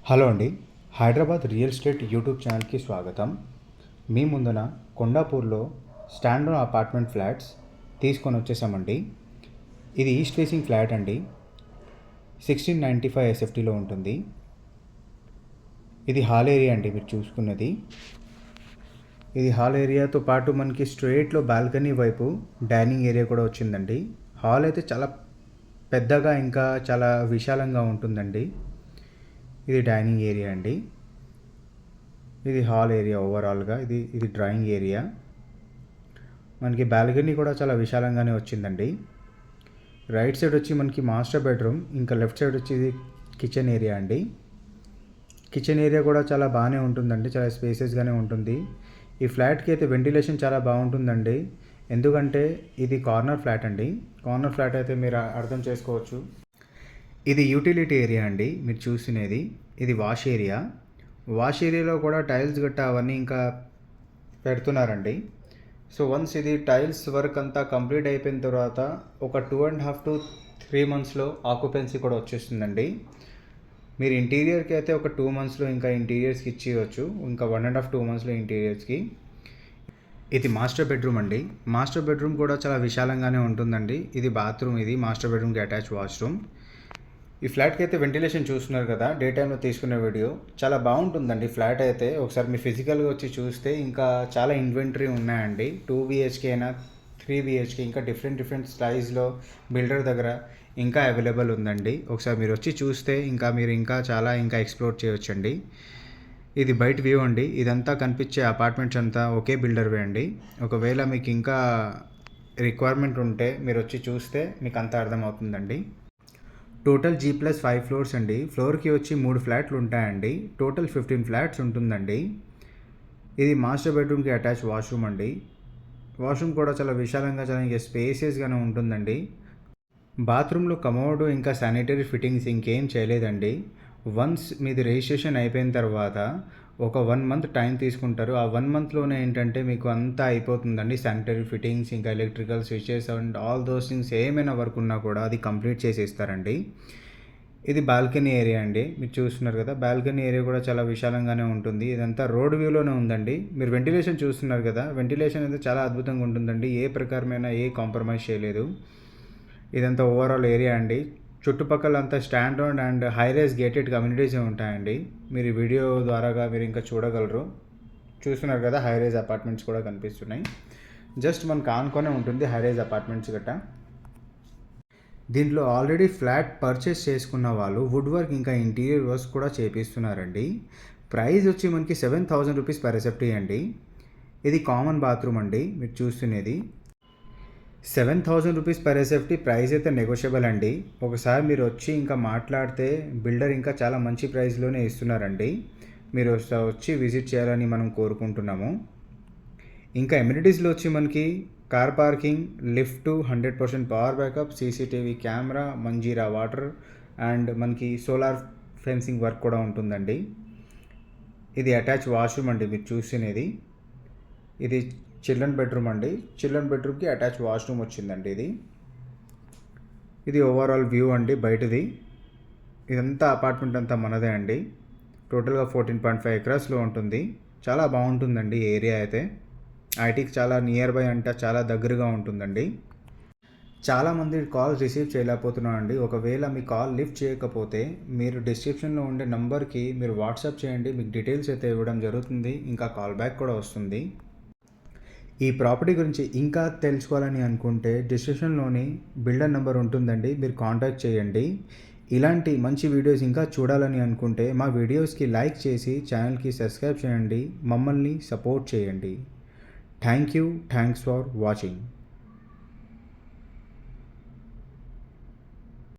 Hello అండి. Hyderabad real estate YouTube ఛానల్కి స్వాగతం. మీ ముందున కొండాపూర్లో స్టాండర్డ్ అపార్ట్మెంట్ ఫ్లాట్స్ తీసుకొని వచ్చేసామండి. ఇది ఈస్ట్ ఫేసింగ్ ఫ్లాట్ అండి. 1695 ఎస్ఎఫ్టీలో ఉంటుంది. ఇది హాల్ ఏరియా అండి. మీరు చూసుకున్నది ఇది హాల్ ఏరియాతో పాటు మనకి స్ట్రెయిట్లో బాల్కనీ వైపు డైనింగ్ ఏరియా కూడా వచ్చిందండి. హాల్ అయితే చాలా పెద్దగా ఇంకా చాలా విశాలంగా ఉంటుందండి. ఇది డైనింగ్ ఏరియా అండి. ఇది హాల్ ఏరియా ఓవరాల్గా. ఇది డ్రాయింగ్ ఏరియా. మనకి బాల్కనీ కూడా చాలా విశాలంగానే వచ్చిందండి. రైట్ సైడ్ వచ్చి మనకి మాస్టర్ బెడ్రూమ్, ఇంకా లెఫ్ట్ సైడ్ వచ్చి ఇది కిచెన్ ఏరియా అండి. కిచెన్ ఏరియా కూడా చాలా బాగానే ఉంటుందండి, చాలా స్పేసెస్గానే ఉంటుంది. ఈ ఫ్లాట్కి అయితే వెంటిలేషన్ చాలా బాగుంటుందండి. ఎందుకంటే ఇది కార్నర్ ఫ్లాట్ అండి. కార్నర్ ఫ్లాట్ అయితే మీరు అర్థం చేసుకోవచ్చు. ఇది యూటిలిటీ ఏరియా అండి. మీరు చూసినది ఇది వాష్ ఏరియా. వాష్ ఏరియాలో కూడా టైల్స్ గట్టా అవన్నీ ఇంకా పెడుతున్నారండి. సో వన్స్ ఇది టైల్స్ వర్క్ అంతా కంప్లీట్ అయిపోయిన తర్వాత ఒక 2.5 to 3 monthsలో ఆక్యుపెన్సీ కూడా వచ్చేస్తుందండి. మీరు ఇంటీరియర్కి అయితే ఒక 2 monthsలో ఇంకా ఇంటీరియర్స్కి ఇచ్చేయచ్చు. ఇంకా 1.5 2 monthsలో ఇంటీరియర్స్కి. ఇది మాస్టర్ బెడ్రూమ్ అండి. మాస్టర్ బెడ్రూమ్ కూడా చాలా విశాలంగానే ఉంటుందండి. ఇది బాత్రూమ్, ఇది మాస్టర్ బెడ్రూమ్కి అటాచ్ వాష్రూమ్. ఈ ఫ్లాట్కి అయితే వెంటిలేషన్ చూస్తున్నారు కదా, డే టైంలో తీసుకున్న వీడియో. చాలా బాగుంటుందండి ఫ్లాట్ అయితే. ఒకసారి మీ ఫిజికల్గా వచ్చి చూస్తే ఇంకా చాలా ఇన్వెంటరీ ఉన్నాయండి. 2 BHK అయినా 3 BHK ఇంకా డిఫరెంట్ సైజ్లో బిల్డర్ దగ్గర ఇంకా అవైలబుల్ ఉందండి. ఒకసారి మీరు వచ్చి చూస్తే మీరు ఇంకా చాలా ఎక్స్ప్లోర్ చేయొచ్చండి. ఇది బయట వ్యూ అండి. ఇదంతా కనిపించే అపార్ట్మెంట్స్ అంతా ఒకే బిల్డర్వే అండి. ఒకవేళ మీకు ఇంకా రిక్వైర్మెంట్ ఉంటే మీరు వచ్చి చూస్తే మీకు అంతా అర్థమవుతుందండి. టోటల్ G+5 ఫ్లోర్స్ అండి. ఫ్లోర్కి వచ్చి 3 ఫ్లాట్లు ఉంటాయండి. టోటల్ 15 ఫ్లాట్స్ ఉంటుందండి. ఇది మాస్టర్ బెడ్రూమ్కి అటాచ్ వాష్రూమ్ అండి. వాష్రూమ్ కూడా చాలా విశాలంగా, చాలా స్పేసియస్గానే ఉంటుందండి. బాత్రూంలో కమోడ్ ఇంకా శానిటరీ ఫిట్టింగ్స్ ఇంకేం చేయలేదండి. వన్స్ మీది రిజిస్ట్రేషన్ అయిపోయిన తర్వాత ఒక 1 month టైం తీసుకుంటారు. ఆ 1 monthలోనే ఏంటంటే మీకు అంతా అయిపోతుందండి. శానిటరీ ఫిట్టింగ్స్ ఇంకా electrical switches and all those things ఏమైనా వర్క్ ఉన్నా కూడా అది కంప్లీట్ చేసి ఇస్తారండి. ఇది బాల్కనీ ఏరియా అండి. మీరు చూస్తున్నారు కదా, బాల్కనీ ఏరియా కూడా చాలా విశాలంగానే ఉంటుంది. ఇదంతా రోడ్ వ్యూలోనే ఉందండి. మీరు వెంటిలేషన్ చూస్తున్నారు కదా, వెంటిలేషన్ అయితే చాలా అద్భుతంగా ఉంటుందండి. ఏ ప్రకారమైన ఏ కాంప్రమైజ్ చేయలేదు. ఇదంతా ఓవరాల్ ఏరియా అండి. చుట్టుపక్కల అంతా standard and high rise gated communities ఉంటాయండి. మీరు వీడియో ద్వారాగా మీరు ఇంకా చూడగలరు. చూస్తున్నారు కదా, హై రైజ్ అపార్ట్మెంట్స్ కూడా కనిపిస్తున్నాయి. జస్ట్ మనకు ఆనుకొనే ఉంటుంది హై రైజ్ అపార్ట్మెంట్స్ గట్రా. దీంట్లో ఆల్రెడీ ఫ్లాట్ పర్చేస్ చేసుకున్న వాళ్ళు వుడ్ వర్క్ ఇంకా ఇంటీరియర్ వర్క్స్ కూడా చేపిస్తున్నారండి. ప్రైస్ వచ్చి మనకి 7,000 రూపీస్ పర్ ఎస్ఎఫ్టీ అండి. ఇది కామన్ బాత్రూమ్ అండి. మీరు చూస్తున్నది 7,000 రూపీస్ పర్ ఎస్ఎఫ్టీ. ప్రైస్ అయితే నెగోషియబుల్ అండి. ఒకసారి మీరు వచ్చి ఇంకా మాట్లాడితే బిల్డర్ ఇంకా చాలా మంచి ప్రైస్లోనే ఇస్తున్నారండి. మీరు వచ్చి విజిట్ చేయాలని మనం కోరుకుంటున్నాము. ఇంకా ఎమ్యూనిటీస్లో వచ్చి మనకి car parking, lift, 100% power backup, CCTV camera, Manjeera water and మనకి సోలార్ ఫెన్సింగ్ వర్క్ కూడా ఉంటుందండి. ఇది అటాచ్ వాష్రూమ్ అండి. మీరు చూసినది ఇది చిల్డ్రన్ బెడ్రూమ్ అండి. చిల్డ్రన్ బెడ్రూమ్కి అటాచ్ వాష్రూమ్ వచ్చిందండి. ఇది ఓవరాల్ వ్యూ అండి బయటది. ఇదంతా అపార్ట్మెంట్ అంతా మనదే అండి. టోటల్గా 14.5 acresలో ఉంటుంది. చాలా బాగుంటుందండి ఏరియా అయితే. ఐటీకి చాలా నియర్ బై అంటే చాలా దగ్గరగా ఉంటుందండి. చాలామంది కాల్ రిసీవ్ చేయలేకపోతున్నానండి. ఒకవేళ మీ కాల్ లిఫ్ట్ చేయకపోతే మీరు డిస్క్రిప్షన్లో ఉండే నంబర్కి మీరు వాట్సాప్ చేయండి. మీకు డీటెయిల్స్ అయితే ఇవ్వడం జరుగుతుంది. ఇంకా కాల్ బ్యాక్ కూడా వస్తుంది. ఈ ప్రాపర్టీ గురించి ఇంకా తెలుసుకోవాలని అనుకుంటే డిస్క్రిప్షన్లోని బిల్డర్ నెంబర్ ఉంటుందండి. మీరు కాంటాక్ట్ చేయండి. ఇలాంటి మంచి వీడియోస్ ఇంకా చూడాలని అనుకుంటే మా వీడియోస్కి లైక్ చేసి ఛానల్కి సబ్స్క్రైబ్ చేయండి. మమ్మల్ని సపోర్ట్ చేయండి. Thanks for watching.